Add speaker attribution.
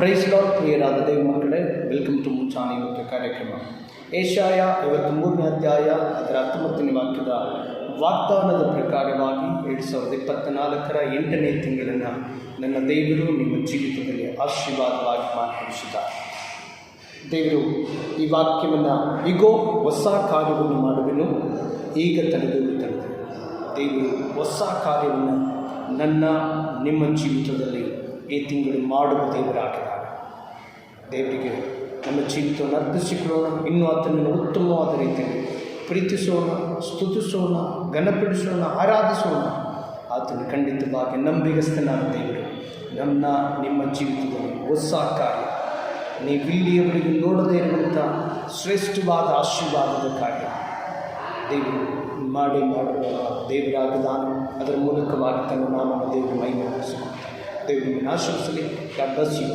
Speaker 1: Price lord ಪ್ರಿಯರಾದ ದೇವ ಮಕ್ಕಳೇ, welcome to ಮುಂಚಾನೆ ಮುಖ್ಯ ಕಾರ್ಯಕ್ರಮ. ಏಷಾಯ 53ನೇ ಅಧ್ಯಾಯ ಅದರ 19ನೇ ವಾಕ್ಯದ ವಾಗ್ದಾನದ ಪ್ರಕಾರವಾಗಿ 2024ರ 8ನೇ ತಿಂಗಳನ್ನು ನನ್ನ ದೇವರು ನಿಮ್ಮ ಜೀವಿತದಲ್ಲಿ ಆಶೀರ್ವಾದವಾಗಿ ಮಾರ್ಪಡಿಸಿದ್ದಾರೆ. ದೇವರು ಈ ವಾಕ್ಯವನ್ನು ಇಗೋ ಹೊಸ ಕಾರ್ಯವನ್ನು ಮಾಡುವೆನು, ಈಗ ತಲೆದೋರುತ್ತದೆ. ದೇವರು ಹೊಸ ಕಾರ್ಯವನ್ನು ನನ್ನ ನಿಮ್ಮ ಜೀವಿತದಲ್ಲಿ ಈ ತಿಂಗಳು ಮಾಡುವ ದೇವರಾಗಿದ್ದಾರೆ. ದೇವರಿಗೆ ನಮ್ಮ ಜೀವಿತವನ್ನು ಅರ್ಪಿಸಿಕೊಳ್ಳೋಣ. ಇನ್ನೂ ಆತನನ್ನು ಉತ್ತಮವಾದ ರೀತಿಯಲ್ಲಿ ಪ್ರೀತಿಸೋಣ, ಸ್ತುತಿಸೋಣ, ಘನಪಡಿಸೋಣ, ಆರಾಧಿಸೋಣ. ಆತನು ಖಂಡಿತವಾಗಿ ನಂಬಿಗಸ್ತನಾದ ದೇವರು ನಮ್ಮ ನಿಮ್ಮ ಜೀವಿತದಲ್ಲಿ ಹೊಸ ಕಾರ್ಯ, ನೀವಿಲ್ಲಿಯವರೆಗೆ ನೋಡದೇ ಇರುವಂಥ ಶ್ರೇಷ್ಠವಾದ ಆಶೀರ್ವಾದದ ಕಾರ್ಯ ದೇವರು ಮಾಡುವ ದೇವರಾಗಿದ್ದಾನೆ. ಅದರ ಮೂಲಕವಾಗಿ ತನ್ನ ನಾಮನ ದೇವರು ಮಹಿಮೆಪಡಿಸಿಕೊಳ್ತಾನೆ. ದೇವರಿಗೆ ಆಶೀರ್ವದಿಸಲಿ. God bless you.